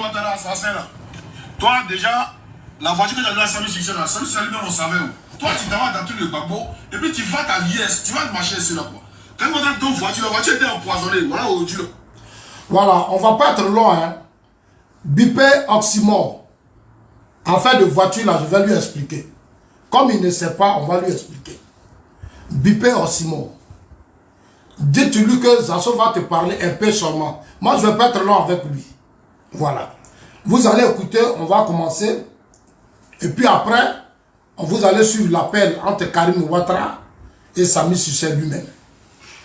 Ouattara, assassin là. Toi, déjà, la voiture que tu as donnée à Sami Succès là, Sami Succès lui-même, on savait où. Toi, tu t'en vas dans tout le Gbagbo, et puis tu vas ta liesse, tu vas te marcher ici là quoi. Quand on a ton voiture, la voiture était empoisonnée. Voilà où tu l'as. Voilà, on va pas être loin. Hein. Bipé Oxymore, en fait de voiture là, je vais lui expliquer. Comme il ne sait pas, on va lui expliquer. Bipé Oxymore. Dites-lui que Zasso va te parler un peu seulement. Moi, je ne vais pas être long avec lui. Voilà. Vous allez écouter, on va commencer. Et puis après, vous allez suivre l'appel entre Karim Ouattara et Sami Succès lui-même.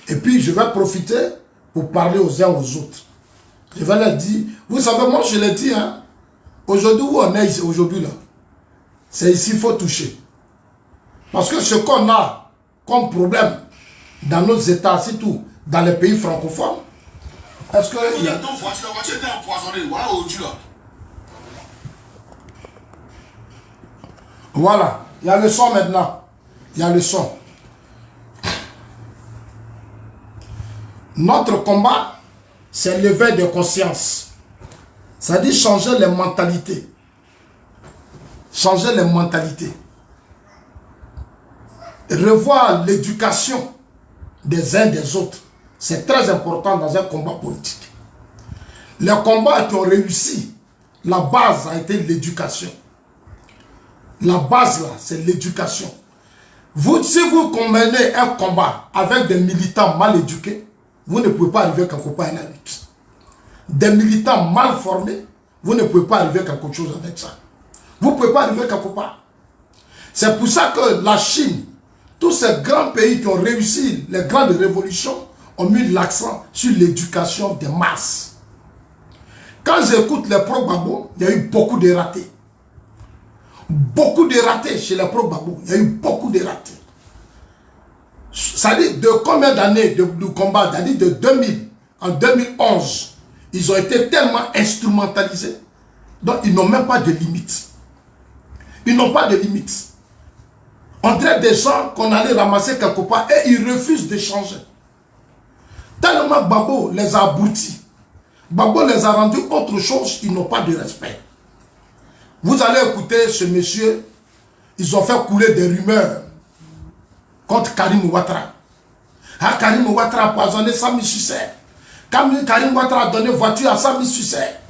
Et puis, je vais profiter pour parler aux uns aux autres. Je vais leur dire, vous savez, moi, je l'ai dit, hein, aujourd'hui, où on est ici, aujourd'hui, là, c'est ici qu'il faut toucher. Parce que ce qu'on a comme problème dans nos États, surtout dans les pays francophones, est-ce que... La voiture était empoisonnée, voilà où tu l'as. Voilà, il y a le son maintenant. Il y a le son. Notre combat, c'est l'éveil de conscience. C'est-à-dire changer les mentalités. Changer les mentalités. Revoir l'éducation des uns des autres. C'est très important dans un combat politique. Les combats qui ont réussi, la base a été l'éducation. La base là, c'est l'éducation. Si vous menez un combat avec des militants mal éduqués, vous ne pouvez pas arriver quelque part à la lutte. Des militants mal formés, vous ne pouvez pas arriver quelque chose avec ça. Vous ne pouvez pas arriver quelque part. C'est pour ça que la Chine, tous ces grands pays qui ont réussi les grandes révolutions, ont mis l'accent sur l'éducation des masses. Quand j'écoute les pro-Gbagbo, il y a eu beaucoup de ratés. Beaucoup de ratés chez les pro-Gbagbo. Il y a eu beaucoup de ratés. Ça dit de combien d'années de combat? Ça dit de 2000 en 2011. Ils ont été tellement instrumentalisés. Donc ils n'ont même pas de limites. Ils n'ont pas de limites. On dirait des gens qu'on allait ramasser quelque part et ils refusent de changer. Tellement Gbagbo les a abrutis. Gbagbo les a rendus autre chose, ils n'ont pas de respect. Vous allez écouter ce monsieur, ils ont fait couler des rumeurs contre Karim Ouattara. Ah, Karim Ouattara a poisonné Sami Succès. Karim Ouattara a donné voiture à Sami Succès.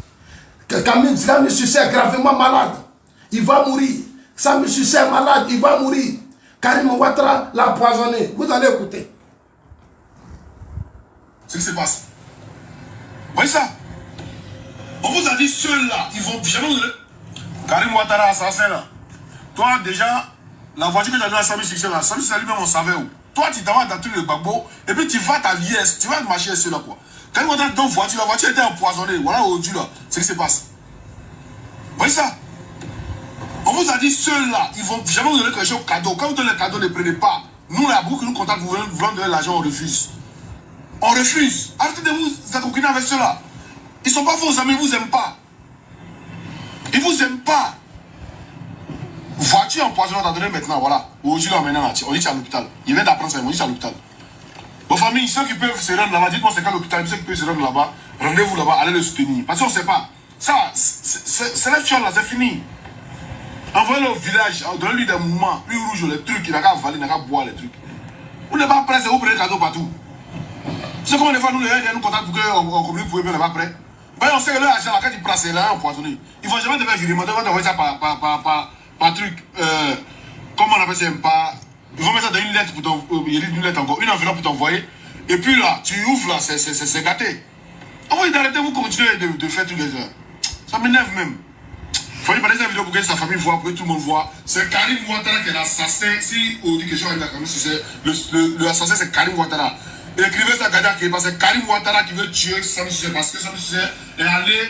Sami Succès est gravement malade. Il va mourir. Sami Succès est malade, il va mourir. Karim Ouattara l'a poisonné. Vous allez écouter. C'est ce qui se passe. Vous voyez ça? On vous a dit ceux-là, ils vont jamais vous... Karim Ouattara, assassin là. Toi, déjà, la voiture que tu as donnée à Sami Succès là, Sami Succès lui-même, on savait où. Toi, tu t'en vas dans tout le Gbagbo, et puis tu vas ta liesse, tu vas te marcher ici là quoi. Karim Ouattara dans la voiture était empoisonnée. Voilà où tu là. C'est ce qui se passe. Vous voyez ça? On vous a dit ceux-là, ils vont jamais vous donner quelque chose cadeau. Quand vous donnez le cadeau, ne prenez pas. Nous, là, beaucoup qui nous contactent, vous voulez donner l'argent, on refuse. On refuse. Arrêtez de vous accoquiner avec ceux-là. Ils ne sont pas vos amis, ils ne vous aiment pas. Ils ne vous aiment pas. Voiture empoisonnée, on t'a donné maintenant, voilà. Aujourd'hui, on maintenant, on dit à l'hôpital. Il vient d'apprendre ça, on dit à l'hôpital. Vos familles, ceux qui peuvent se rendre là-bas, dites-moi c'est quel hôpital, ceux qui peuvent se rendre là-bas, rendez-vous là-bas, allez le soutenir. Parce qu'on ne sait pas. Ça, c'est la fiole là, c'est fini. Envoyez-le au village, donnez-lui des mouvements, lui rouge, les trucs, il n'a qu'à avaler, il n'a qu'à boire les trucs. Vous n'êtes pas prêts, vous prenez le cadeau partout. C'est comme des fois, nous, les gens nous contactent pour qu'on communique pour eux, mais on n'est pas prêts. Ben, on sait que leur argent, là, quand ils prennent, c'est là, empoisonné. Il ne faut jamais te faire virement, ils vont t'envoyer ça par truc, comment on appelle ça, ils vont mettre ça dans une lettre pour t'envoyer, une lettre encore, une enveloppe pour t'envoyer. Et puis là, tu ouvres là, c'est gâté. Envoyez d'arrêter, vous continuez de faire tout les heures. Ça m'énerve même. Il faut parler de cette vidéo pour que sa famille voit, pour que tout le monde voit. C'est Karim Ouattara qui est l'assassin. Si on dit que je suis Karim Succès, l'assassin c'est Karim Ouattara. Écrivez ça, regardez, parce que c'est Karim Ouattara qui veut tuer Sami Succès, parce que Sami Succès est allé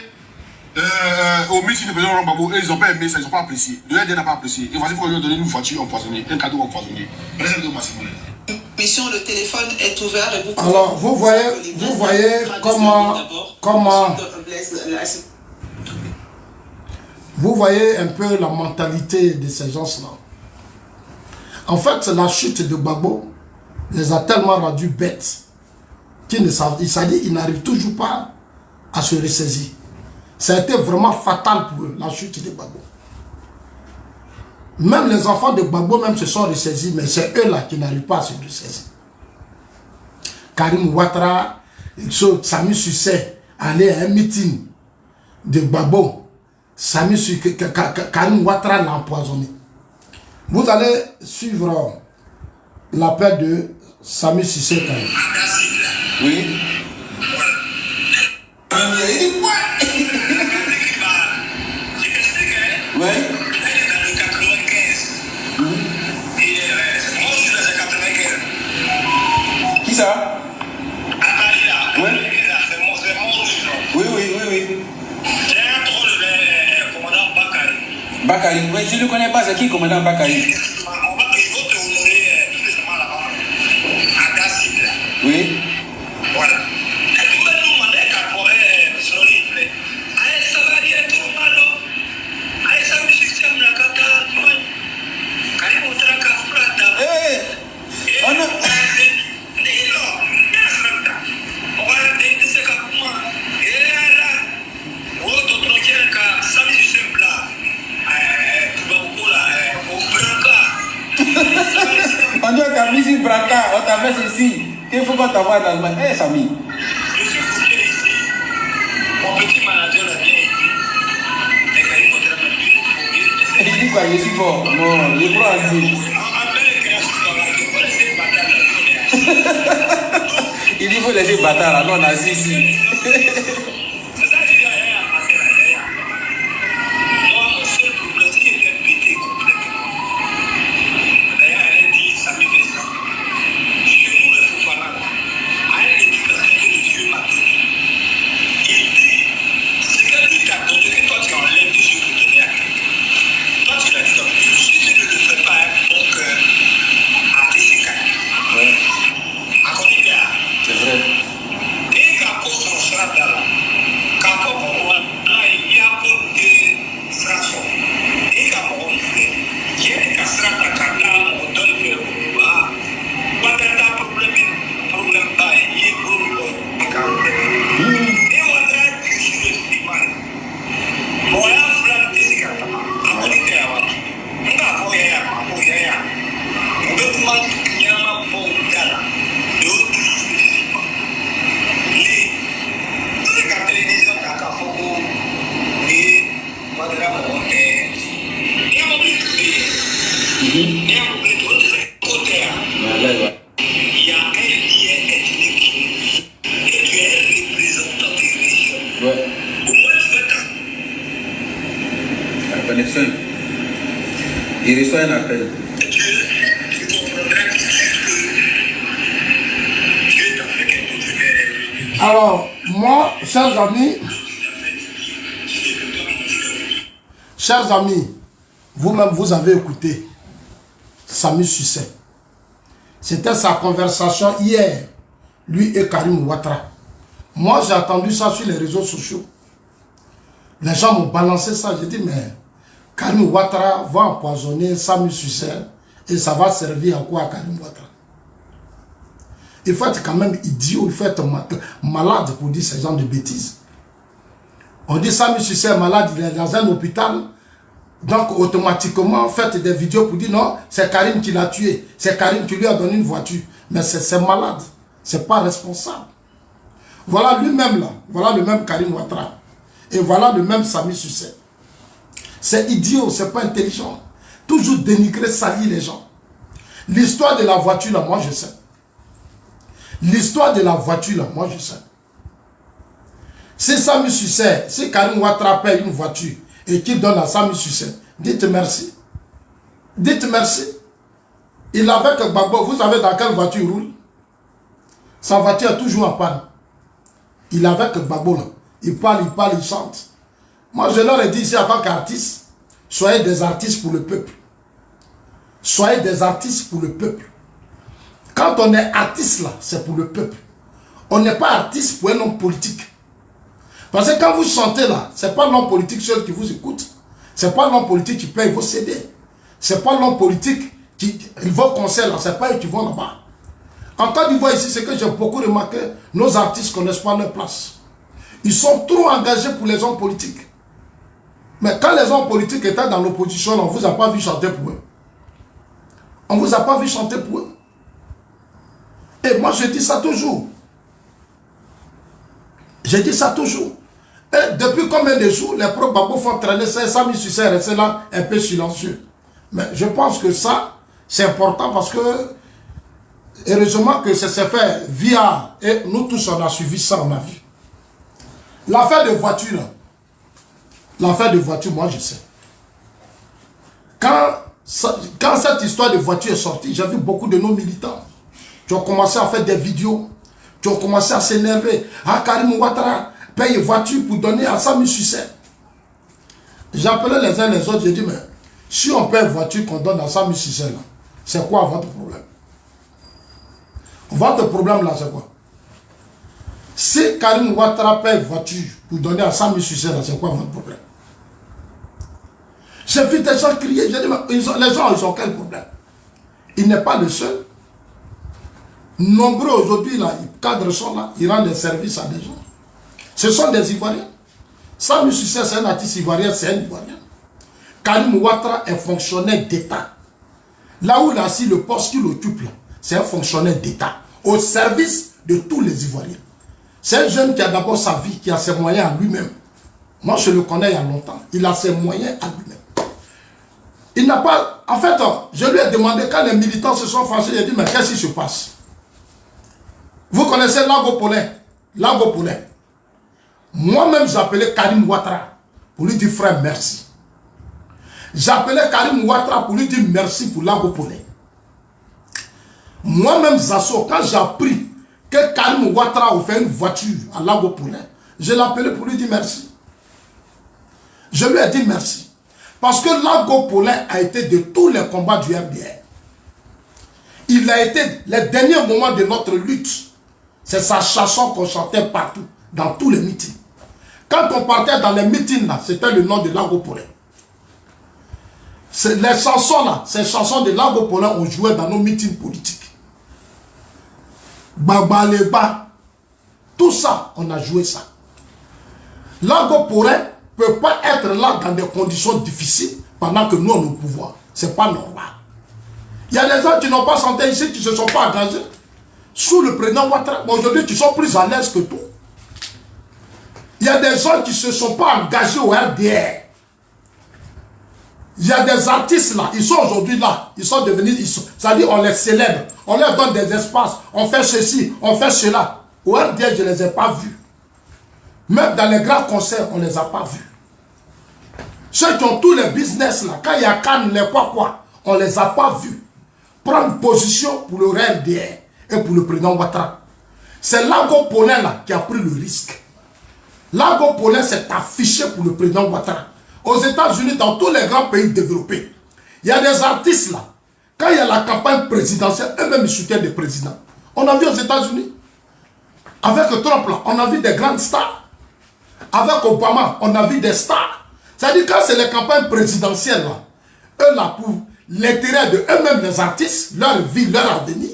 au meeting de président Gbagbo et ils n'ont pas aimé ça, ils n'ont pas apprécié. Le RD n'a pas apprécié. Et voici pourquoi ils lui ont donné une voiture empoisonnée, un cadeau empoisonné. Mission, le téléphone est ouvert. Et vous alors, vous voyez comment vous voyez un peu la mentalité de ces gens-là. En fait, la chute de Gbagbo les a tellement rendus bêtes qu'ils ne savent, ils n'arrivent toujours pas à se ressaisir. Ça a été vraiment fatal pour eux, la chute de Gbagbo. Même les enfants de Gbagbo même se sont ressaisis, mais c'est eux-là qui n'arrivent pas à se ressaisir. Karim Ouattara, Sami Sucé, allait à un meeting de Gbagbo. Karim Ouattara l'a empoisonné. Vous allez suivre l'appel de Sami Sucé. Oui. Oui. Qui ça? Oui. Oui, oui, oui, oui. Bakary, oui, je ne le connais pas, c'est qui, commandant Bakary? Oui. Voilà. On dit qu'à musique braca, on t'a fait ceci. Il faut qu'on t'envoie dans le bain. Eh, Samy. Je suis couché ici. Mon petit manager l'a bien dit. Mais quand il montre ma vie, Il dit quoi, je suis fort. Non, je crois en lui. Il dit qu'il faut laisser bâtard là. Non, on a ici. Il reçoit un appel. Alors, moi, chers amis, vous-même, vous avez écouté Sami Sucé. C'était sa conversation hier, lui et Karim Ouattara. Moi, j'ai entendu ça sur les réseaux sociaux. Les gens m'ont balancé ça. J'ai dit, mais Karim Ouattara va empoisonner Sami Sucé et ça va servir à quoi à Karim Ouattara? Il faut être quand même idiot, il faut être malade pour dire ce genre de bêtises. On dit Sami Sucé est malade, il est dans un hôpital, donc automatiquement faites des vidéos pour dire non, c'est Karim qui l'a tué, c'est Karim qui lui a donné une voiture. Mais c'est malade, c'est pas responsable. Voilà lui-même là, voilà le même Karim Ouattara. Et voilà le même Sami Sucé. C'est idiot, c'est pas intelligent. Toujours dénigrer, salir les gens. L'histoire de la voiture là, moi je sais. L'histoire de la voiture là, moi je sais. Si Sami Sucé, si Karim Ouattara paye une voiture et qu'il donne à Sami Sucé, dites merci. Dites merci. Il avait que Gbagbo, vous savez dans quelle voiture il roule? Sa voiture est toujours en panne. Il avait que Gbagbo là. Il parle, il chante. Moi, je leur ai dit ici en tant qu'artiste, soyez des artistes pour le peuple. Soyez des artistes pour le peuple. Quand on est artiste là, c'est pour le peuple. On n'est pas artiste pour un homme politique. Parce que quand vous chantez là, c'est pas l'homme politique seul qui vous écoute. C'est pas l'homme politique qui paye vos CD. C'est pas l'homme politique qui va au concert là, c'est pas eux qui vont là-bas. En Côte d'Ivoire ici, c'est que j'ai beaucoup remarqué, nos artistes ne connaissent pas leur place. Ils sont trop engagés pour les hommes politiques. Mais quand les hommes politiques étaient dans l'opposition, on ne vous a pas vu chanter pour eux. On ne vous a pas vu chanter pour eux. Et moi, je dis ça toujours. Je dis ça toujours. Et depuis combien de jours, les pro babos font traîner ça, ça mis sur ça, rester là un peu silencieux. Mais je pense que ça, c'est important parce que, heureusement que ça s'est fait via, et nous tous on a suivi ça, on a vu. L'affaire de voiture, là. L'affaire de voiture, moi je sais. Quand cette histoire de voiture est sortie, j'ai vu beaucoup de nos militants qui ont commencé à faire des vidéos, qui ont commencé à s'énerver. Ah, Karim Ouattara paye une voiture pour donner à Sami Sucet. J'appelais les uns les autres, j'ai dit, mais si on paye une voiture qu'on donne à Sami Sucet, c'est quoi votre problème? Votre problème là, c'est quoi? Si Karim Ouattara paye une voiture pour donner à Sami Sucet, c'est quoi votre problème? J'ai vu des gens crier, j'ai dit, mais les gens, ils ont quel problème? Il n'est pas le seul. Nombreux aujourd'hui, là, les cadres sont là, ils rendent des services à des gens. Ce sont des Ivoiriens. Sami Sucet, c'est un artiste ivoirien, c'est un Ivoirien. Karim Ouattara est fonctionnaire d'État. Là où il a assis le poste qu'il occupe, c'est un fonctionnaire d'État, au service de tous les Ivoiriens. C'est un jeune qui a d'abord sa vie, qui a ses moyens à lui-même. Moi, je le connais il y a longtemps. Il a ses moyens à lui-même. Il n'a pas... En fait, je lui ai demandé, quand les militants se sont fâchés, il a dit, mais qu'est-ce qui se passe? Vous connaissez Lago Polin? Lago Polin. Moi-même, j'appelais Karim Ouattara pour lui dire, frère, merci. J'appelais Karim Ouattara pour lui dire merci pour Lago Polin. Moi-même, Zasso, quand j'ai appris que Karim Ouattara a fait une voiture à Lago Polin, je l'ai appelé pour lui dire merci. Je lui ai dit merci. Parce que Lago Polin a été de tous les combats du RDR. Il a été les derniers moments de notre lutte. C'est sa chanson qu'on chantait partout, dans tous les meetings. Quand on partait dans les meetings, là, c'était le nom de Lago Polin. Les chansons là, ces chansons de Lago Polin, on jouait dans nos meetings politiques. Baba Leba, tout ça, on a joué ça. Lago Polin ne peut pas être là dans des conditions difficiles pendant que nous on est au pouvoir. C'est pas normal. Il y a des gens qui n'ont pas chanté ici, qui ne se sont pas engagés. Sous le président Ouattara, aujourd'hui, qui sont plus à l'aise que tout. Il y a des gens qui ne se sont pas engagés au RDR. Il y a des artistes là, ils sont aujourd'hui là, ils sont devenus, c'est-à-dire on les célèbre, on leur donne des espaces, on fait ceci, on fait cela. Au RDR, je ne les ai pas vus. Même dans les grands concerts, on ne les a pas vus. Ceux qui ont tous les business là, quand il y a Cannes, les quoi, on ne les a pas vus prendre position pour le RDR et pour le président Ouattara. C'est Lago Polin là qui a pris le risque. Lago Polin s'est affiché pour le président Ouattara. Aux États-Unis, dans tous les grands pays développés, il y a des artistes là. Quand il y a la campagne présidentielle, eux-mêmes ils soutiennent des présidents. On a vu aux États-Unis, avec Trump là, on a vu des grandes stars. Avec Obama, on a vu des stars. C'est-à-dire quand c'est les campagnes présidentielles là, eux là pour l'intérêt de eux-mêmes les artistes, leur vie, leur avenir,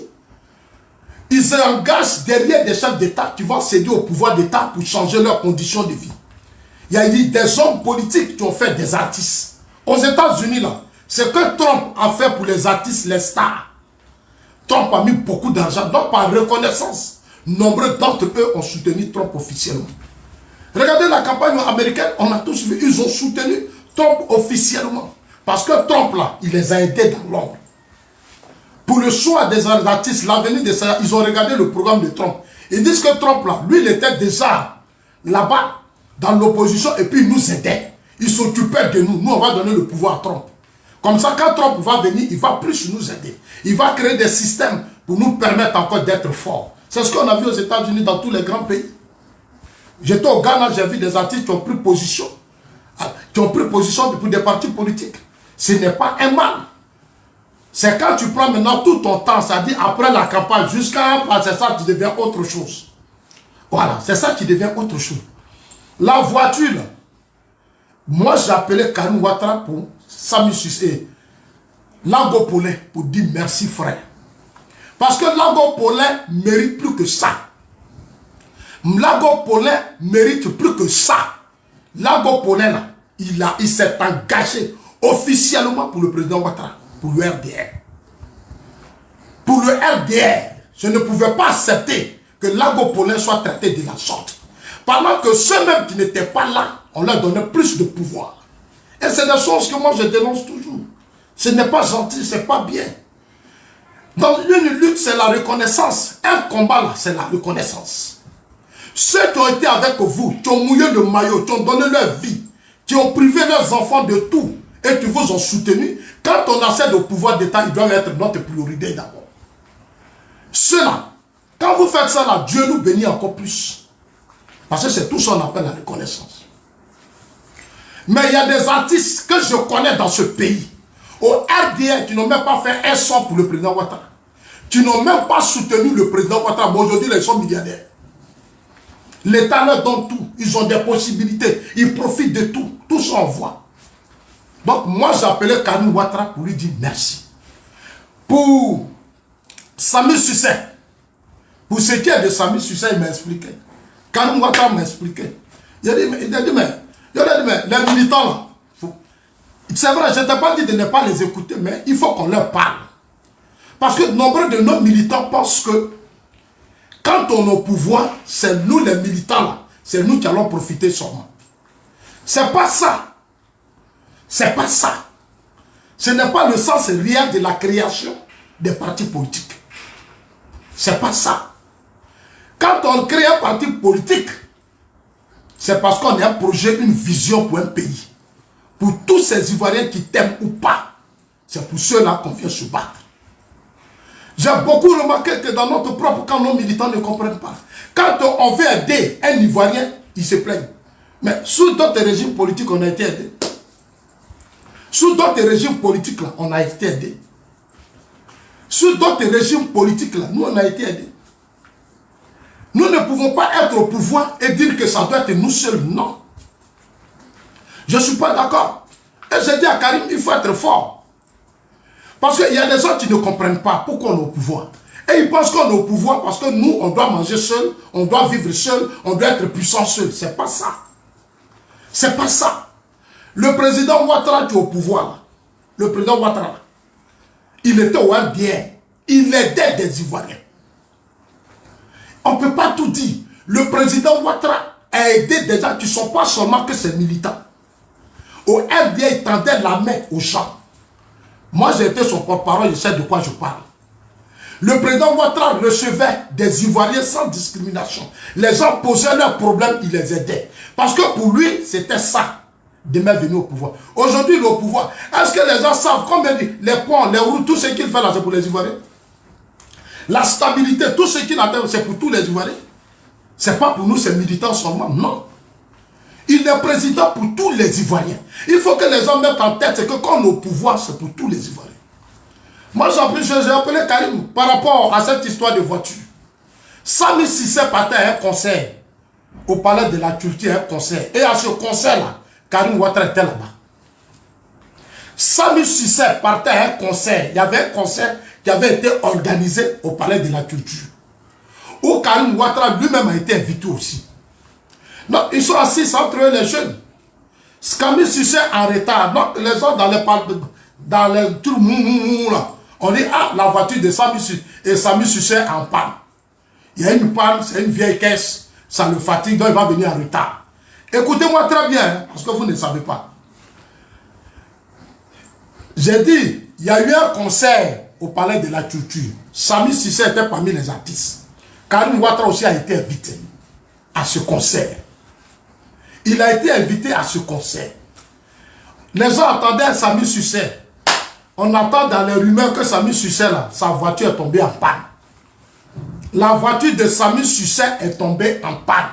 ils s'engagent derrière des chefs d'État qui vont céder au pouvoir d'État pour changer leurs conditions de vie. Il y a eu des hommes politiques qui ont fait des artistes. Aux États-Unis, là, ce que Trump a fait pour les artistes, les stars, Trump a mis beaucoup d'argent. Donc, par reconnaissance, nombreux d'entre eux ont soutenu Trump officiellement. Regardez la campagne américaine, on a tous vu, ils ont soutenu Trump officiellement. Parce que Trump, là, il les a aidés dans l'ombre. Pour le choix des artistes, l'avenir de ça, ils ont regardé le programme de Trump. Ils disent que Trump, là, lui, il était déjà là-bas, dans l'opposition, et puis il nous aidait. Il s'occupait de nous. Nous, on va donner le pouvoir à Trump. Comme ça, quand Trump va venir, il va plus nous aider. Il va créer des systèmes pour nous permettre encore d'être forts. C'est ce qu'on a vu aux États-Unis, dans tous les grands pays. J'étais au Ghana, j'ai vu des artistes qui ont pris position. Qui ont pris position pour des partis politiques. Ce n'est pas un mal. C'est quand tu prends maintenant tout ton temps, c'est-à-dire après la campagne, jusqu'à c'est ça qui devient autre chose. Voilà, c'est ça qui devient autre chose. La voiture, là, moi j'ai appelé Karim Ouattara pour Sami Sucet, Lago Polin pour dire merci frère. Parce que Lago Polin mérite plus que ça. Lago Paulin mérite plus que ça. Lago Paulin, là, il s'est engagé officiellement pour le président Ouattara, pour le RDR. Pour le RDR, je ne pouvais pas accepter que Lago Paulin soit traité de la sorte. Pendant que ceux-mêmes qui n'étaient pas là, on leur donnait plus de pouvoir. Et c'est des choses que moi je dénonce toujours. Ce n'est pas gentil, ce n'est pas bien. Dans une lutte, c'est la reconnaissance. Un combat, là, c'est la reconnaissance. Ceux qui ont été avec vous, qui ont mouillé le maillot, qui ont donné leur vie, qui ont privé leurs enfants de tout, et qui vous ont soutenu, quand on accède au pouvoir d'État, ils doivent être notre priorité d'abord. Ceux-là, quand vous faites ça là, Dieu nous bénit encore plus. Parce que c'est tout ça qu'on appelle la reconnaissance. Mais il y a des artistes que je connais dans ce pays, au RDR, qui n'ont même pas fait un son pour le président Ouattara, qui n'ont même pas soutenu le président Ouattara. Bon, aujourd'hui, ils sont milliardaires. L'État leur donne tout. Ils ont des possibilités. Ils profitent de tout. Tout ça, on voit. Donc, moi, j'ai appelé Karim Ouattara pour lui dire merci. Pour Sami Sucé, pour ce qui est de Sami Sucé, il m'a expliqué. Karim Ouattara m'a expliqué. Il a dit, mais les militants là, c'est vrai, je ne t'ai pas dit de ne pas les écouter, mais il faut qu'on leur parle. Parce que nombre de nos militants pensent que quand on est au pouvoir, c'est nous les militants là, c'est nous qui allons profiter seulement. C'est pas ça. C'est pas ça. Ce n'est pas le sens réel de la création des partis politiques. C'est pas ça. Quand on crée un parti politique, c'est parce qu'on a un projet, une vision pour un pays. Pour tous ces Ivoiriens qui t'aiment ou pas, c'est pour ceux-là qu'on vient se battre. J'ai beaucoup remarqué que dans notre propre camp, nos militants ne comprennent pas. Quand on veut aider un Ivoirien, il se plaigne. Mais sous d'autres régimes politiques, on a été aidé. Sous d'autres régimes politiques, là, on a été aidé. Sous d'autres régimes politiques, là, nous, on a été aidés. Nous ne pouvons pas être au pouvoir et dire que ça doit être nous seuls. Non. Je ne suis pas d'accord. Et j'ai dit à Karim, il faut être fort. Parce qu'il y a des gens qui ne comprennent pas pourquoi on est au pouvoir. Et ils pensent qu'on est au pouvoir parce que nous, on doit manger seul, on doit vivre seul, on doit être puissant seul. C'est pas ça. C'est pas ça. Le président Ouattara qui est au pouvoir, là, le président Ouattara, il était au RDR. Il aidait des Ivoiriens. On ne peut pas tout dire. Le président Ouattara a aidé des gens qui ne sont pas seulement que ses militants. Au RDA, il tendait la main aux gens. Moi, j'ai été son porte-parole, je sais de quoi je parle. Le président Ouattara recevait des Ivoiriens sans discrimination. Les gens posaient leurs problèmes, il les aidait. Parce que pour lui, c'était ça, demain venir au pouvoir. Aujourd'hui, il est au pouvoir. Est-ce que les gens savent combien les ponts, les routes, tout ce qu'il fait là, c'est pour les Ivoiriens? La stabilité, tout ce qu'il a fait, c'est pour tous les Ivoiriens. Ce n'est pas pour nous, ces militants seulement, non. Il est président pour tous les Ivoiriens. Il faut que les gens mettent en tête que quand on est au pouvoir, c'est pour tous les Ivoiriens. Moi, j'ai appelé Karim par rapport à cette histoire de voiture. Sami Sucé partait à un concert au palais de la culture, un concert. Et à ce concert-là, Karim Ouattara était là-bas. Sami Sucé partait à un concert. Il y avait un concert qui avait été organisé au palais de la culture. Où Karim Ouattara lui-même a été invité aussi. Donc, ils sont assis entre eux, les jeunes. Sami Sucé en retard. Donc, les gens dans les tours là, on dit, ah, la voiture de Sami Sucé. Et Sami Sucé en panne. Il y a une panne, c'est une vieille caisse. Ça le fatigue, donc il va venir en retard. Écoutez-moi très bien, hein, parce que vous ne savez pas. J'ai dit, il y a eu un concert au palais de la culture. Sami Sucé était parmi les artistes. Karim Ouattara aussi a été invité à ce concert. Il a été invité à ce concert. Les gens attendaient Sami Sucé. On entend dans les rumeurs que Sami Sucé, là, sa voiture est tombée en panne. La voiture de Sami Sucé est tombée en panne.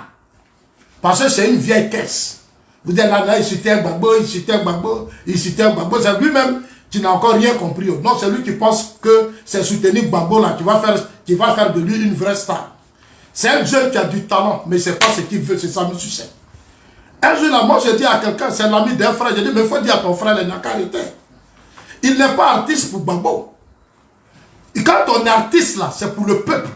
Parce que c'est une vieille caisse. Vous dites là, il citait un babo, il citait un babo, il citait un babo. C'est lui-même qui n'a encore rien compris. Non, c'est lui qui pense que c'est soutenir Gbagbo là qui va faire de lui une vraie star. C'est un jeune qui a du talent, mais c'est pas ce qu'il veut, c'est Sami Sucé. Un jour là, moi je dis à quelqu'un, c'est l'ami d'un frère, je dis, mais il faut dire à ton frère, il n'a qu'à arrêter. Il n'est pas artiste pour Gbagbo. Et quand on est artiste là, c'est pour le peuple.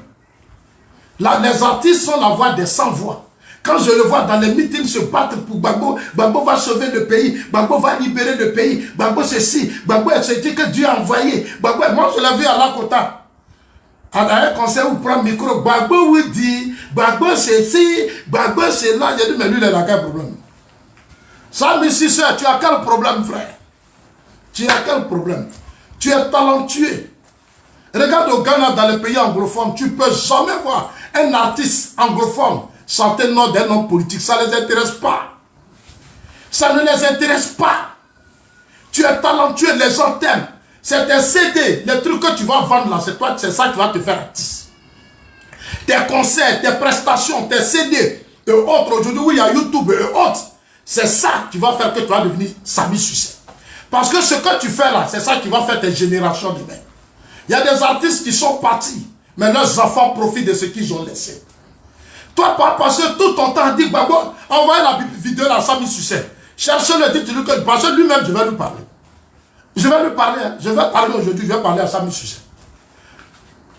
Là, les artistes sont la voix des sans-voix. Quand je le vois dans les meetings se battre pour Gbagbo, Gbagbo va sauver le pays, Gbagbo va libérer le pays, Gbagbo ceci, Gbagbo c'est que Dieu a envoyé. Gbagbo, moi je l'ai vu à Lakota. À un concert où il prend le micro, Gbagbo oui dit, Gbagbo c'est ci, Gbagbo c'est là. J'ai dit, mais lui, il a quel problème? Samy Cissé, tu as quel problème, frère? Tu as quel problème? Tu es talentueux. Regarde au Ghana, dans les pays anglophones, tu ne peux jamais voir un artiste anglophone chanter le nom d'un homme politique. Ça ne les intéresse pas. Ça ne les intéresse pas. Tu es talentueux, les gens t'aiment. C'est tes CD, les trucs que tu vas vendre là, c'est toi, c'est ça qui va te faire artiste. Tes concerts, tes prestations, tes CD et autres, aujourd'hui où il y a YouTube et autres, c'est ça qui va faire que tu vas devenir Samy Cissé. Parce que ce que tu fais là, c'est ça qui va faire tes générations demain. Il y a des artistes qui sont partis, mais leurs enfants profitent de ce qu'ils ont laissé. Toi, parce que tout ton temps, dit, Gbagbo, envoyez la vidéo à Samy Cissé. Cherchez le titre, parce que lui-même, je vais lui parler. Je vais lui parler, je vais parler aujourd'hui, je vais parler à Samy Cissé.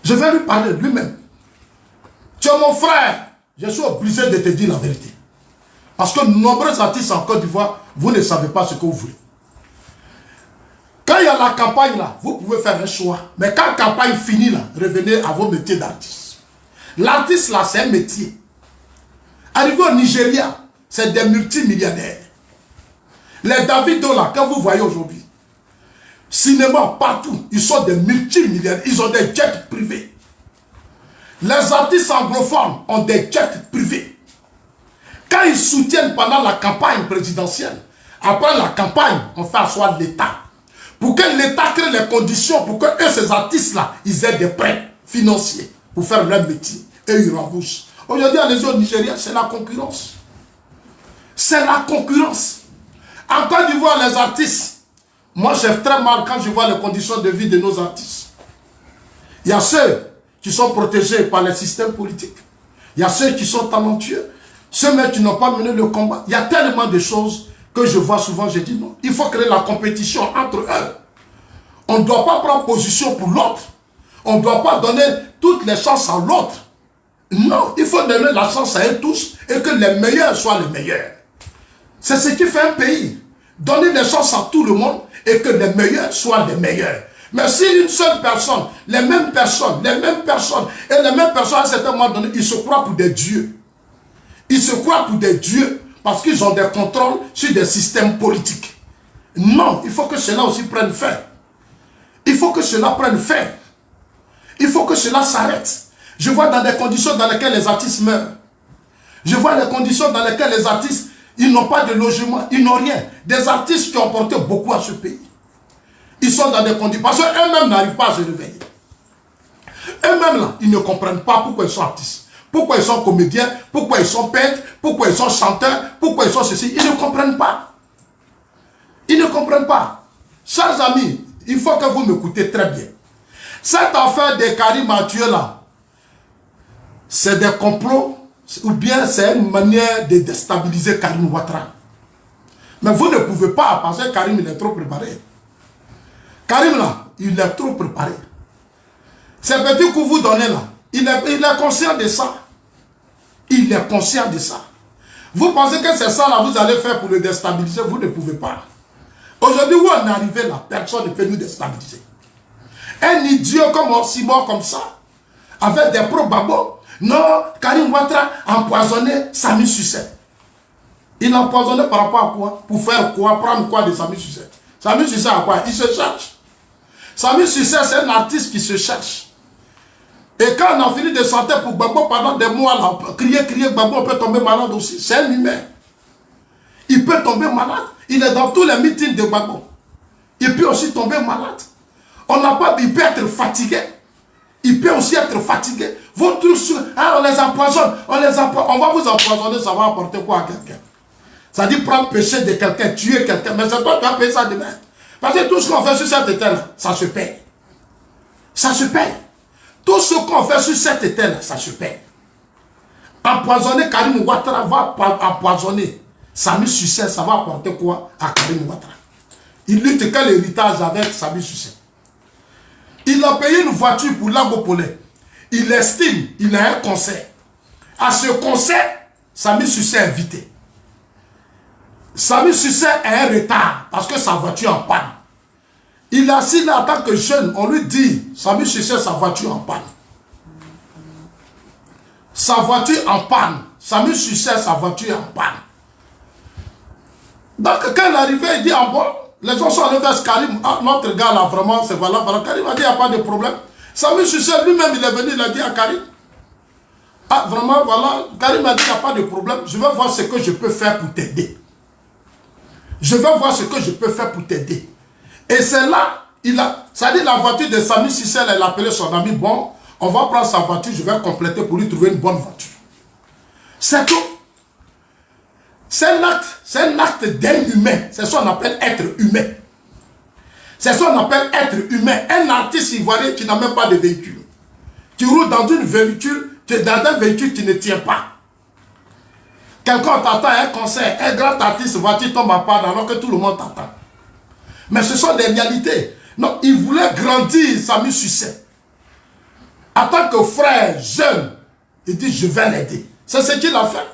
Je vais lui parler lui-même. Tu es mon frère, je suis obligé de te dire la vérité. Parce que nombreux artistes en Côte d'Ivoire, vous ne savez pas ce que vous voulez. Quand il y a la campagne là, vous pouvez faire un choix. Mais quand la campagne finit là, revenez à vos métiers d'artiste. L'artiste là, c'est un métier. Arrivé au Nigeria, c'est des multimillionnaires. Les Davido là, que vous voyez aujourd'hui, cinéma partout, ils sont des multimillionnaires. Ils ont des jets privés. Les artistes anglophones ont des jets privés. Quand ils soutiennent pendant la campagne présidentielle, après la campagne, on fait asseoir l'État. Pour que l'État crée les conditions pour que eux, ces artistes-là, ils aient des prêts financiers pour faire leur métier. Et ils remboursent. Aujourd'hui, à au Nigeria, c'est la concurrence. C'est la concurrence. En Côte d'Ivoire, les artistes, moi, j'ai très mal quand je vois les conditions de vie de nos artistes. Il y a ceux qui sont protégés par les systèmes politiques. Il y a ceux qui sont talentueux. Ceux qui n'ont pas mené le combat. Il y a tellement de choses que je vois souvent, je dis non. Il faut créer la compétition entre eux. On ne doit pas prendre position pour l'autre. On ne doit pas donner toutes les chances à l'autre. Non, il faut donner la chance à eux tous et que les meilleurs soient les meilleurs. C'est ce qui fait un pays. Donner des chances à tout le monde et que les meilleurs soient les meilleurs. Mais si une seule personne, les mêmes personnes, et les mêmes personnes à un certain moment donné, ils se croient pour des dieux. Ils se croient pour des dieux parce qu'ils ont des contrôles sur des systèmes politiques. Non, il faut que cela aussi prenne fin. Il faut que cela prenne fin. Il faut que cela s'arrête. Je vois dans des conditions dans lesquelles les artistes meurent. Je vois les conditions dans lesquelles les artistes, ils n'ont pas de logement, ils n'ont rien. Des artistes qui ont porté beaucoup à ce pays. Ils sont dans des conditions, parce qu'eux-mêmes n'arrivent pas à se réveiller. Eux-mêmes là, ils ne comprennent pas pourquoi ils sont artistes. Pourquoi ils sont comédiens, pourquoi ils sont peintres, pourquoi ils sont chanteurs, pourquoi ils sont ceci. Ils ne comprennent pas. Ils ne comprennent pas. Chers amis, il faut que vous m'écoutez très bien. Cette affaire de Karim Mathieu là, c'est des complots ou bien c'est une manière de déstabiliser Karim Ouattara. Mais vous ne pouvez pas, parce que Karim il est trop préparé. Karim là, il est trop préparé. Ces petits que vous donnez là, il est conscient de ça. Il est conscient de ça. Vous pensez que c'est ça là, vous allez faire pour le déstabiliser, vous ne pouvez pas. Aujourd'hui, où on est arrivé là, personne ne peut nous déstabiliser. Un idiot comme Simon comme ça, avec des pro-babos, non, Karim Ouattara a empoisonné Samy Cissé. Il l'a empoisonné par rapport à quoi? Pour faire quoi? Prendre quoi de Samy Cissé? Samy Cissé a quoi? Il se cherche. Samy Cissé, c'est un artiste qui se cherche. Et quand on a fini de chanter pour Gbagbo pendant des mois, là, crier, Gbagbo, on peut tomber malade aussi. C'est un humain. Il peut tomber malade. Il est dans tous les meetings de Gbagbo. Il peut aussi tomber malade. Il peut être fatigué. Il peut aussi être fatigué. Votre truc, on les empoisonne. On va vous empoisonner, ça va apporter quoi à quelqu'un? Ça dit prendre péché de quelqu'un, tuer quelqu'un. Mais c'est toi qui vas payer ça demain. Parce que tout ce qu'on fait sur cette terre, ça se paye. Ça se paye. Tout ce qu'on fait sur cette terre, ça se paye. Empoisonner Karim Ouattara va empoisonner Samy Cissé, ça va apporter quoi à Karim Ouattara? Il lutte quel héritage avec Samy Cissé? Il a payé une voiture pour Lagopolé. il estime, il a un concert. À ce concert, Samy Sucé est invité. Samy Sucé a un retard parce que sa voiture est en panne. Il est assis là en tant que jeune, on lui dit, Samy Sucé, sa voiture en panne. Sa voiture en panne. Samy Sucé, sa voiture en panne. Donc quand il est arrivé, il dit, ah bon, les gens sont allés vers Karim, ah, notre gars là, vraiment, c'est voilà. Karim a dit, il n'y a pas de problème. Samy Sucé lui-même, il est venu, il a dit à Karim, ah, vraiment, voilà, Karim a dit, il n'y a pas de problème, je vais voir ce que je peux faire pour t'aider. Je vais voir ce que je peux faire pour t'aider. Et c'est là, ça dit la voiture de Samy Sucé, elle a appelé son ami, bon, on va prendre sa voiture, je vais compléter pour lui trouver une bonne voiture. C'est tout. C'est un acte d'un humain. C'est ce qu'on appelle être humain. C'est ce qu'on appelle être humain. Un artiste ivoirien qui n'a même pas de véhicule. Tu roules dans une véhicule, tu es dans un véhicule qui ne tient pas. Quelqu'un t'attend à un concert, un grand artiste, voiture tombe à panne alors que tout le monde t'attend. Mais ce sont des réalités. Non, il voulait grandir Samy Sucé. En tant que frère jeune, il dit je vais l'aider. C'est ce qu'il a fait.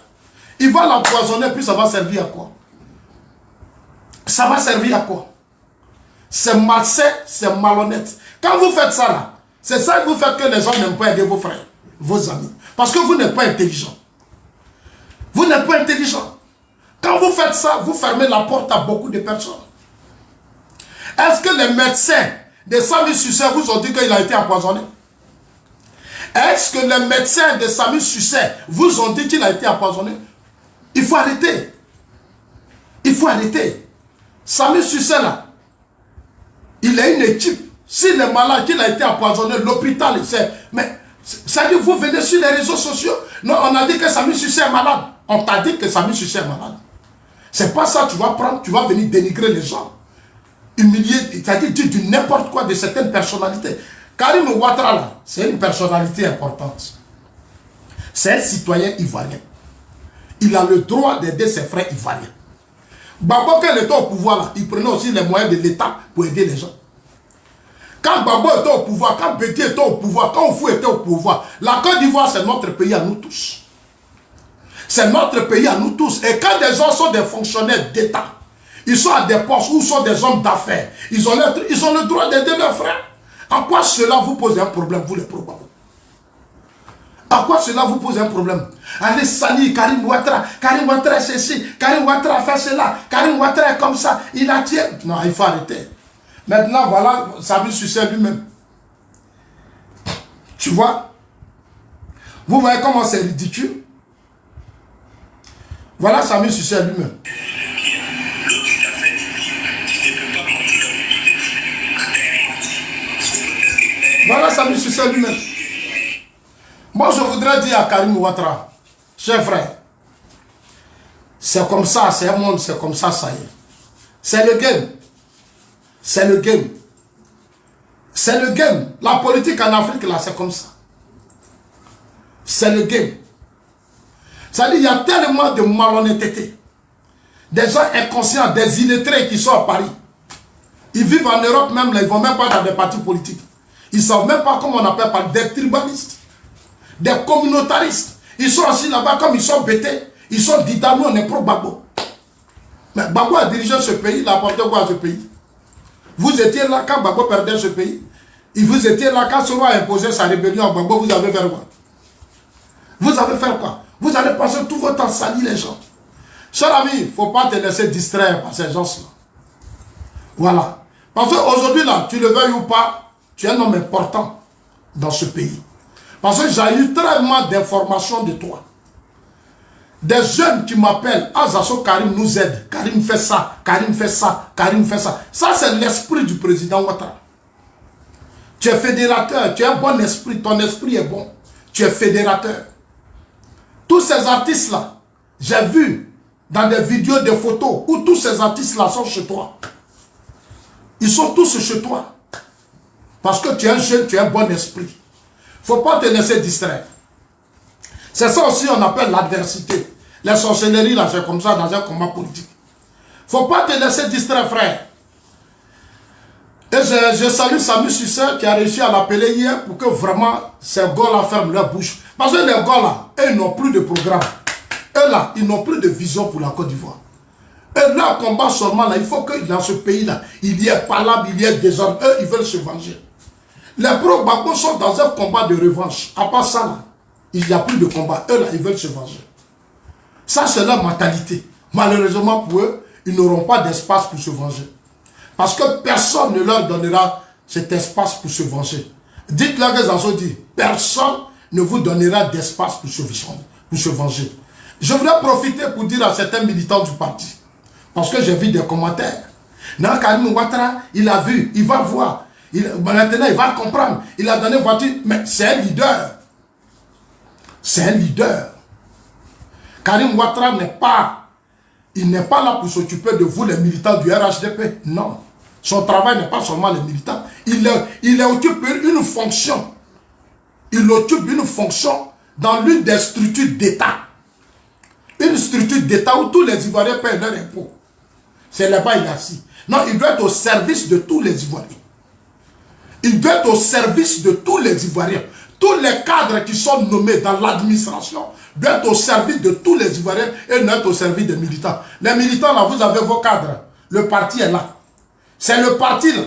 Il va l'empoisonner, puis ça va servir à quoi? Ça va servir à quoi? C'est malsain, c'est malhonnête. Quand vous faites ça là, c'est ça que vous faites que les gens n'aiment pas aider vos frères, vos amis. Parce que vous n'êtes pas intelligent. Vous n'êtes pas intelligent. Quand vous faites ça, vous fermez la porte à beaucoup de personnes. Est-ce que les médecins de Samy Sucé vous ont dit qu'il a été empoisonné? Est-ce que les médecins de Samy Sucé vous ont dit qu'il a été empoisonné? Il faut arrêter. Il faut arrêter. Samy Sucé là, il a une équipe. S'il est malade, qu'il a été empoisonné, l'hôpital, mais ça dit, vous venez sur les réseaux sociaux. Non, on a dit que Samy Sucé est malade. On t'a dit que Samy Sucé est malade. C'est pas ça, tu vas prendre, tu vas venir dénigrer les gens. Humilier, c'est-à-dire dire du n'importe quoi de certaines personnalités. Karim Ouattara là, c'est une personnalité importante. C'est un citoyen ivoirien. Il a le droit d'aider ses frères ivoiriens. Babo, quand il était au pouvoir là, il prenait aussi les moyens de l'État pour aider les gens. Quand Babo était au pouvoir, quand Béti était au pouvoir, quand Oufou était au pouvoir, la Côte d'Ivoire c'est notre pays à nous tous. C'est notre pays à nous tous. Et quand des gens sont des fonctionnaires d'État, ils sont à des postes ou sont des hommes d'affaires, ils ont le droit d'aider leurs frères. En quoi cela vous pose un problème, vous les probables? À quoi cela vous pose un problème? Allez salir Karim Ouattara. Karim Ouattara c'est ceci. Karim Ouattara fait cela. Karim Ouattara est comme ça. Il a tiré. Non, il faut arrêter. Maintenant, voilà Samy Sucé lui-même. Tu vois? Vous voyez comment c'est ridicule? Voilà Samy Sucé lui-même. Voilà Samy Sucé lui-même. Moi, je voudrais dire à Karim Ouattara, cher frère, c'est comme ça, c'est un monde, c'est comme ça, ça y est. C'est le game. C'est le game. C'est le game. La politique en Afrique, là, c'est comme ça. C'est le game. Ça dit, il y a tellement de malhonnêteté. Des gens inconscients, des illettrés qui sont à Paris. Ils vivent en Europe même, là, ils ne vont même pas dans des partis politiques. Ils ne savent même pas comment on appelle par des tribalistes, des communautaristes. Ils sont assis là-bas comme ils sont bêtés. Ils sont Didamo, on est pro-Babo. Mais Babo a dirigé ce pays, il a apporté quoi à ce pays? Vous étiez là quand Babo perdait ce pays. Et vous étiez là quand Soro a imposé sa rébellion à Babo, vous avez fait quoi? Vous avez fait quoi? Vous allez passer tout votre temps à salir les gens. Cher ami, il ne faut pas te laisser distraire par ces gens-là. Voilà. Parce qu'aujourd'hui, là, tu le veuilles ou pas, tu es un homme important dans ce pays. Parce que j'ai eu tellement d'informations de toi. Des jeunes qui m'appellent, ah Zasso, Karim nous aide, Karim fait ça, Karim fait ça, Karim fait ça. Ça, c'est l'esprit du président Ouattara. Tu es fédérateur, tu as un bon esprit, ton esprit est bon. Tu es fédérateur. Tous ces artistes-là, j'ai vu dans des vidéos, des photos, où tous ces artistes-là sont chez toi. Ils sont tous chez toi. Parce que tu es un jeune, tu as un bon esprit. Il ne faut pas te laisser distraire. C'est ça aussi on appelle l'adversité. Les sorcelleries, là, c'est comme ça dans un combat politique. Il ne faut pas te laisser distraire, frère. Et je salue Samy Sucé qui a réussi à l'appeler hier pour que vraiment ces gars-là ferment leur bouche. Parce que les gars-là, ils n'ont plus de programme. Eux là, ils n'ont plus de vision pour la Côte d'Ivoire. Et leur combat seulement là, il faut que dans ce pays-là, il y ait palabre, il y ait désordre. Eux, ils veulent se venger. Les pro-Gbagbo sont dans un combat de revanche. À part ça, là, il n'y a plus de combat. Eux là, ils veulent se venger. Ça, c'est leur mentalité. Malheureusement pour eux, ils n'auront pas d'espace pour se venger. Parce que personne ne leur donnera cet espace pour se venger. Dites-leur que Zazo dit, personne ne vous donnera d'espace pour se venger. Je voudrais profiter pour dire à certains militants du parti, parce que j'ai vu des commentaires. Non, Karim Ouattara, il a vu, il va voir. Maintenant, il va comprendre. Il a donné voiture, mais c'est un leader. C'est un leader. Karim Ouattara n'est pas... Il n'est pas là pour s'occuper de vous, les militants du RHDP. Non. Son travail n'est pas seulement les militants. Il occupe une fonction. Il occupe une fonction dans l'une des structures d'État. Une structure d'État où tous les Ivoiriens paient leur impôt. C'est là-bas il est assis. Non, il doit être au service de tous les Ivoiriens. Il doit être au service de tous les Ivoiriens. Tous les cadres qui sont nommés dans l'administration doivent être au service de tous les Ivoiriens et non être au service des militants. Les militants, là, vous avez vos cadres. Le parti est là. C'est le parti là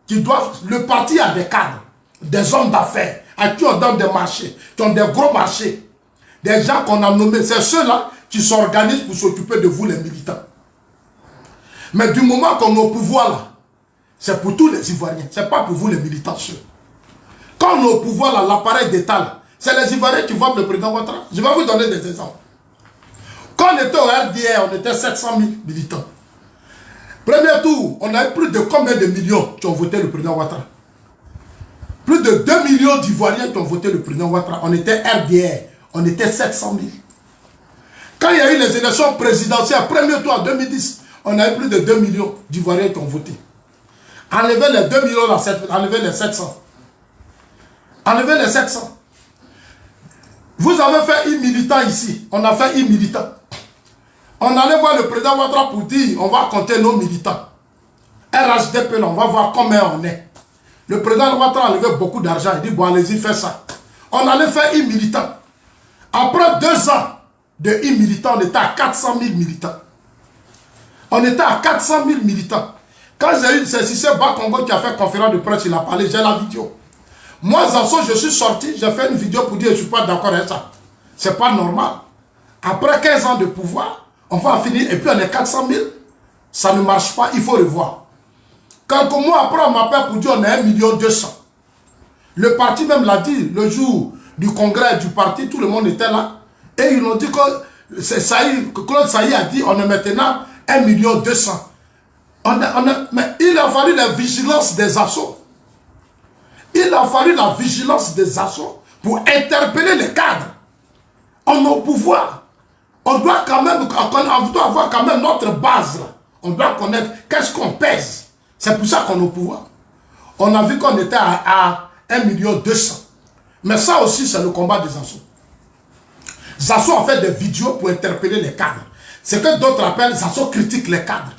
qui doit... Le parti a des cadres, des hommes d'affaires, à qui on donne des marchés, qui ont des gros marchés. Des gens qu'on a nommés. C'est ceux-là qui s'organisent pour s'occuper de vous, les militants. Mais du moment qu'on est au pouvoir, là, c'est pour tous les Ivoiriens. Ce n'est pas pour vous, les militants seuls. Quand on est au pouvoir, là, l'appareil d'État, c'est les Ivoiriens qui votent le président Ouattara. Je vais vous donner des exemples. Quand on était au RDR, on était 700 000 militants. Premier tour, on a eu plus de combien de millions qui ont voté le président Ouattara? Plus de 2 millions d'Ivoiriens qui ont voté le président Ouattara. On était RDR, on était 700 000. Quand il y a eu les élections présidentielles, premier tour en 2010, on a eu plus de 2 millions d'Ivoiriens qui ont voté. Enlevez les 2 millions, là, enlevez les 700. Enlevez les 700. Vous avez fait un militant ici. On a fait un militant. On allait voir le président Ouattara pour dire, on va compter nos militants. RHDP, on va voir combien on est. Le président Ouattara a enlevé beaucoup d'argent. Il dit, bon, allez-y, faites ça. On allait faire un militant. Après 2 ans de un militant, on était à 400 000 militants. On était à 400 000 militants. Quand j'ai eu, c'est Cissé Bakongo qui a fait conférence de presse, il a parlé, j'ai la vidéo. Moi, Zazo, je suis sorti, j'ai fait une vidéo pour dire, je ne suis pas d'accord avec ça. C'est pas normal. Après 15 ans de pouvoir, on va finir, et puis on est 400 000. Ça ne marche pas, il faut revoir. Quelques mois après, on m'appelle pour dire, on est 1 200 000. Le parti même l'a dit, le jour du congrès du parti, tout le monde était là. Et ils ont dit que Claude Saï a dit, on est maintenant 1 200 000. Mais il a fallu la vigilance des assauts. Il a fallu la vigilance des assauts pour interpeller les cadres. On est au pouvoir. On doit quand même, on doit avoir quand même notre base. Là. On doit connaître qu'est-ce qu'on pèse. C'est pour ça qu'on est au pouvoir. On a vu qu'on était à 1 200 000. Mais ça aussi, c'est le combat des assauts. Zazo a fait des vidéos pour interpeller les cadres. C'est que d'autres appellent, Zazo critique les cadres.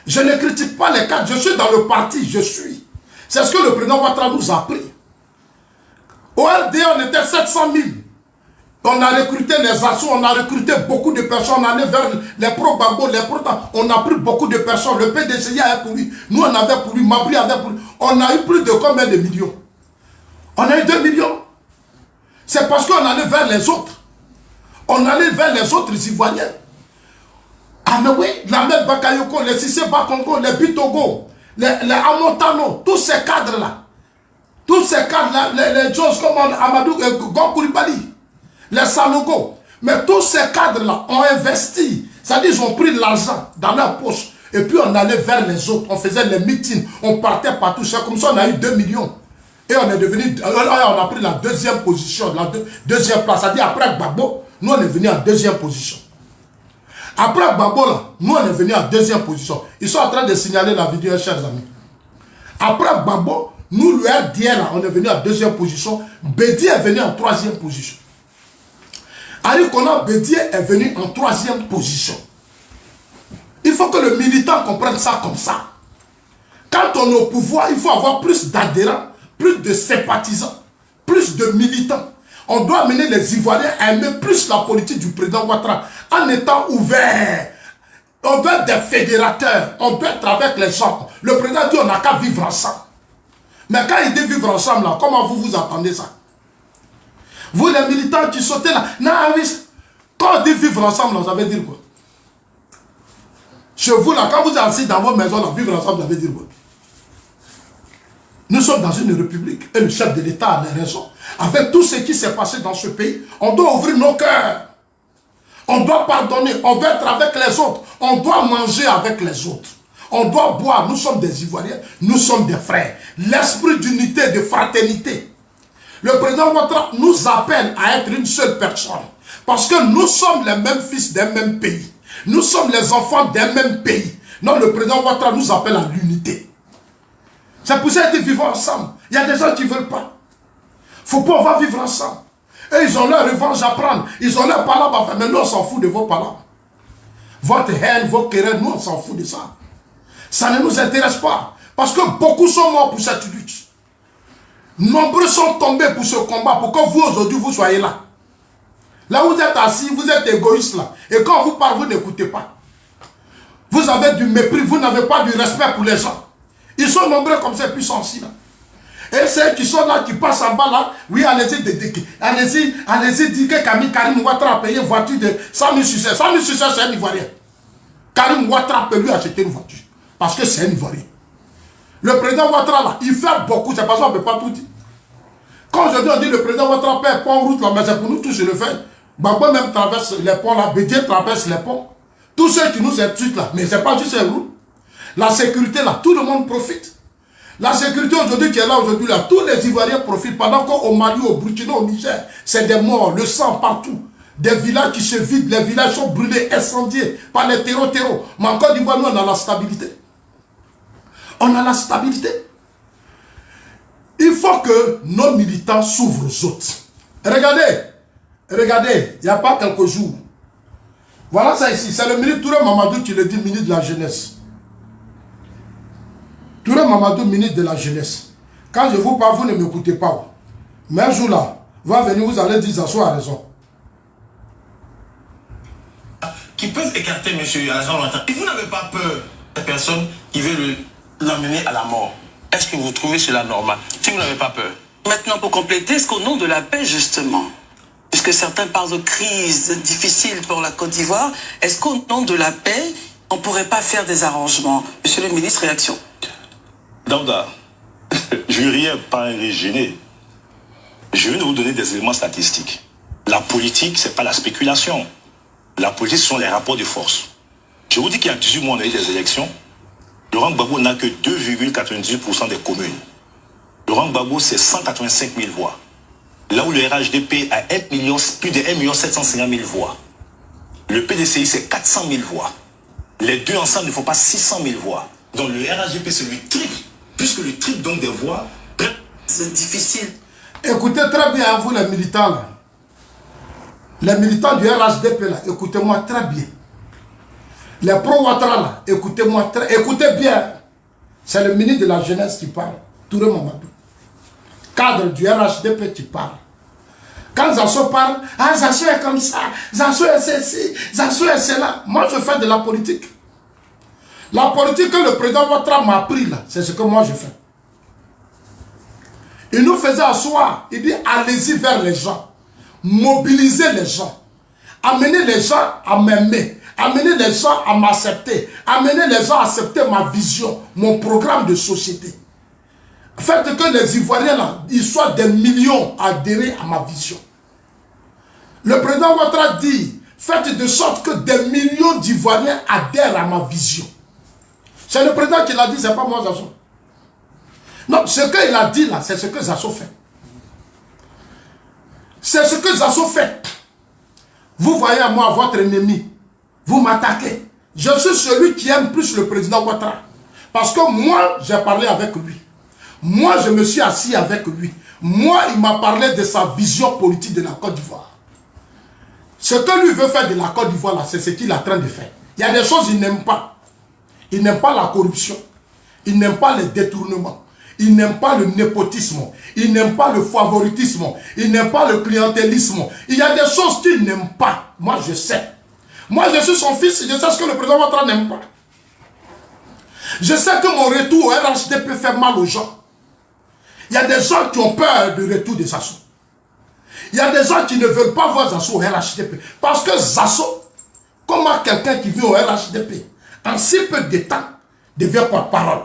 Je ne critique pas les cadres, je suis dans le parti, je suis. C'est ce que le président Ouattara nous a appris. Au RD, on était 700 000. On a recruté les assauts, on a recruté beaucoup de personnes, on allait vers les pro-Gbagbo, les pro on a pris beaucoup de personnes. Le PDCI avait pour lui, nous on avait pour lui, Mabri avait pour lui. On a eu plus de combien de millions? On a eu 2 millions. C'est parce qu'on allait vers les autres. On allait vers les autres Ivoiriens. Ah mais oui, la Med Bakayoko, les Cissé Bakongo, les Bitogo, les Amontano, tous ces cadres-là. Tous ces cadres-là, les choses comme Amadou Gokoulibali, les Sanogo. Mais tous ces cadres-là ont investi. C'est-à-dire qu'ils ont pris l'argent dans leur poche. Et puis on allait vers les autres. On faisait les meetings. On partait partout. C'est comme ça on a eu 2 millions. Et on est devenu, on a pris la 2e position, la 2e place. C'est-à-dire après Gbagbo, nous on est venu en 2e position. Après Gbagbo, là, nous on est venu en 2e position. Ils sont en train de signaler la vidéo, chers amis. Après Gbagbo, nous, le RDR, là, on est venu en 2e position. Bédier est venu en 3e position. Ali Kona Bédier est venu en 3e position. Il faut que le militant comprenne ça comme ça. Quand on est au pouvoir, il faut avoir plus d'adhérents, plus de sympathisants, plus de militants. On doit amener les Ivoiriens à aimer plus la politique du président Ouattara en étant ouvert. On doit être des fédérateurs, on doit être avec les gens. Le président dit on n'a qu'à vivre ensemble. Mais quand il dit vivre ensemble, là, comment vous vous attendez ça? Vous les militants qui sautez là, non, quand on dit vivre ensemble, là, ça veut dire quoi? Chez vous là, quand vous êtes assis dans votre maison, là, vivre ensemble, ça veut dire quoi? Nous sommes dans une république et le chef de l'État a des raisons. Avec tout ce qui s'est passé dans ce pays, on doit ouvrir nos cœurs. On doit pardonner, on doit être avec les autres. On doit manger avec les autres. On doit boire, nous sommes des Ivoiriens, nous sommes des frères. L'esprit d'unité, de fraternité. Le président Ouattara nous appelle à être une seule personne. Parce que nous sommes les mêmes fils d'un même pays. Nous sommes les enfants d'un même pays. Non, le président Ouattara nous appelle à l'unité. C'est pour ça qu'ils vivent ensemble. Il y a des gens qui ne veulent pas. Faut pas, on va vivre ensemble. Et ils ont leur revanche à prendre. Ils ont leur palabres à faire. Mais nous, on s'en fout de vos palabres. Votre haine, vos querelles, nous, on s'en fout de ça. Ça ne nous intéresse pas. Parce que beaucoup sont morts pour cette lutte. Nombreux sont tombés pour ce combat. Pour que vous, aujourd'hui, vous soyez là. Là où vous êtes assis, vous êtes égoïste là. Et quand on vous parle, vous n'écoutez pas. Vous avez du mépris, vous n'avez pas du respect pour les gens. Ils sont nombreux comme ces puissants-ci là. Et ceux qui sont là, qui passent en bas là, oui, allez-y, dites que Karim Ouattara a payé une voiture de 100 000 succès. 100 000 succès, c'est un Ivoirien. Karim Ouattara peut lui acheter une voiture. Parce que c'est un Ivoirien. Le président Ouattara là, il fait beaucoup, c'est parce qu'on ne peut pas tout dire. Quand aujourd'hui on dit le président Ouattara paie pont route là, mais c'est pour nous tous, je le fais. Baba même traverse les ponts là, Bédier traverse les ponts. Tous ceux qui nous insultent là, mais c'est pas juste un route. La sécurité là, tout le monde profite. La sécurité aujourd'hui qui est là aujourd'hui là, tous les Ivoiriens profitent. Pendant qu'au Mali, au Burkina, au Niger, c'est des morts, le sang partout. Des villages qui se vident, les villages sont brûlés, incendiés par les terreaux. Mais en Côte d'Ivoire, nous on a la stabilité. On a la stabilité. Il faut que nos militants s'ouvrent aux autres. Regardez, il n'y a pas quelques jours. Voilà ça ici, c'est le ministre Touré Mamadou qui le dit, ministre de la jeunesse. Touré Mamadou, ministre de la jeunesse. Quand je vous parle, vous ne m'écoutez pas. Mais un jour là, va venir, vous allez dire, Zasso a raison. Qui peuvent écarter M. Alassane Ouattara. Et vous n'avez pas peur de personne qui veut l'emmener à la mort. Est-ce que vous trouvez cela normal? Si vous n'avez pas peur. Maintenant, pour compléter, est-ce qu'au nom de la paix, justement, puisque certains parlent de crise difficile pour la Côte d'Ivoire, est-ce qu'au nom de la paix, on ne pourrait pas faire des arrangements? Monsieur le ministre, réaction. Daouda, je ne viens pas gêner. Je viens de vous donner des éléments statistiques. La politique, ce n'est pas la spéculation. La politique, ce sont les rapports de force. Je vous dis qu'il y a 18 mois, on a eu des élections. Laurent Gbagbo n'a que 2,98% des communes. Laurent Gbagbo, c'est 185 000 voix. Là où le RHDP a plus de 1 750 000 voix. Le PDCI, c'est 400 000 voix. Les deux ensemble ne font pas 600 000 voix. Donc le RHDP, c'est le triple. Puisque le triple donc des voix, c'est difficile. Écoutez très bien, vous les militants là. Les militants du RHDP là, écoutez-moi très bien. Les pro-Ouattara là, écoutez-moi très... Écoutez bien. C'est le ministre de la jeunesse qui parle. Touré Mamadou. Cadre du RHDP qui parle. Quand Zasso parle, ah Zasso est comme ça, Zasso est ceci, Zasso est cela. Moi je fais de la politique. La politique que le président Ouattara m'a appris là, c'est ce que moi je fais. Il nous faisait asseoir, il dit allez-y vers les gens, mobilisez les gens, amenez les gens à m'aimer, amenez les gens à m'accepter, amenez les gens à accepter ma vision, mon programme de société. Faites que les Ivoiriens là, ils soient des millions à adhérer à ma vision. Le président Ouattara dit, faites de sorte que des millions d'Ivoiriens adhèrent à ma vision. C'est le président qui l'a dit, c'est pas moi Zasso. Non, ce qu'il a dit là, c'est ce que Zasso fait. C'est ce que Zasso fait. Vous voyez à moi votre ennemi, vous m'attaquez. Je suis celui qui aime plus le président Ouattara. Parce que moi, j'ai parlé avec lui. Moi, je me suis assis avec lui. Moi, il m'a parlé de sa vision politique de la Côte d'Ivoire. Ce que lui veut faire de la Côte d'Ivoire, là, c'est ce qu'il est en train de faire. Il y a des choses qu'il n'aime pas. Il n'aime pas la corruption. Il n'aime pas les détournements. Il n'aime pas le népotisme. Il n'aime pas le favoritisme. Il n'aime pas le clientélisme. Il y a des choses qu'il n'aime pas. Moi, je sais. Moi, je suis son fils. Je sais ce que le président Ouattara n'aime pas. Je sais que mon retour au RHD peut faire mal aux gens. Il y a des gens qui ont peur du retour de Zasso. Il y a des gens qui ne veulent pas voir Zasso au RHDP. Parce que Zasso, comment quelqu'un qui vit au RHDP, en si peu de temps, devient porte-parole.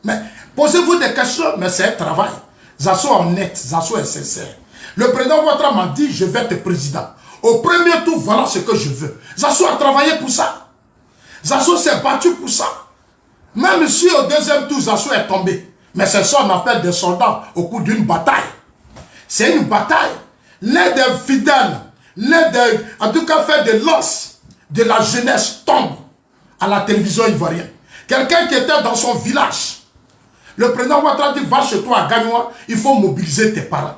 Mais posez-vous des questions, mais c'est un travail. Zasso est honnête, Zasso est sincère. Le président Ouattara m'a dit, je vais être président. Au premier tour, voilà ce que je veux. Zasso a travaillé pour ça. Zasso s'est battu pour ça. Même si au deuxième tour, Zasso est tombé. Mais c'est ça qu'on appelle des soldats au cours d'une bataille. C'est une bataille. L'un des fidèles, en tout cas fait de l'os de la jeunesse tombe à la télévision ivoirienne. Quelqu'un qui était dans son village. Le président Ouattara dit, va chez toi à Gagnoua, il faut mobiliser tes parents.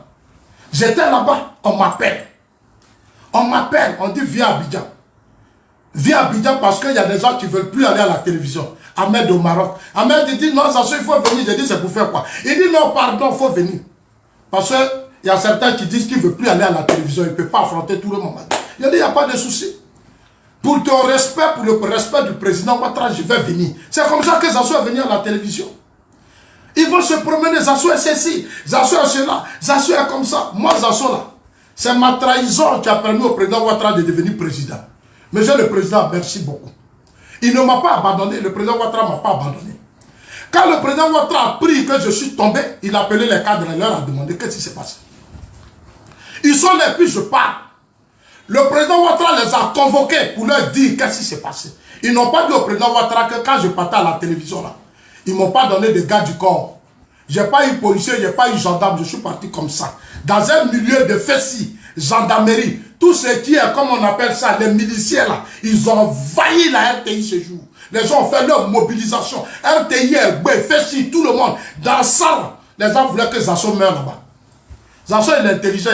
J'étais là-bas, on m'appelle. On m'appelle, on dit viens à Abidjan. Viens à Abidjan parce qu'il y a des gens qui ne veulent plus aller à la télévision. Ahmed au Maroc. Ahmed dit non, Zasso, il faut venir. J'ai dit c'est pour faire quoi? Il dit non, pardon, il faut venir. Parce qu'il y a certains qui disent qu'il ne veut plus aller à la télévision. Il ne peut pas affronter tout le monde. Il a dit il n'y a pas de souci. Pour ton respect, pour le respect du président Ouattara, je vais venir. C'est comme ça que Zasso est venu à la télévision. Ils vont se promener, Zasso est ceci, Zasso est cela, Zasso est comme ça. Moi, Zasso là, c'est ma trahison qui a permis au président Ouattara de devenir président. Monsieur le président, merci beaucoup. Il ne m'a pas abandonné, le président Ouattara ne m'a pas abandonné. Quand le président Ouattara a appris que je suis tombé, il a appelé les cadres et leur a demandé qu'est-ce qui s'est passé. Ils sont là, puis je parle. Le président Ouattara les a convoqués pour leur dire qu'est-ce qui s'est passé. Ils n'ont pas dit au président Ouattara que quand je partais à la télévision là, ils ne m'ont pas donné de garde du corps. Je n'ai pas eu policier, je n'ai pas eu gendarme, je suis parti comme ça. Dans un milieu de fessis, gendarmerie, tout ce qui est, comme on appelle ça, les miliciens là, ils ont envahi la RTI ce jour. Les gens ont fait leur mobilisation. RTI, fessis, tout le monde. Dans ça, les gens voulaient que Zasso meure là-bas. Zasso est intelligent.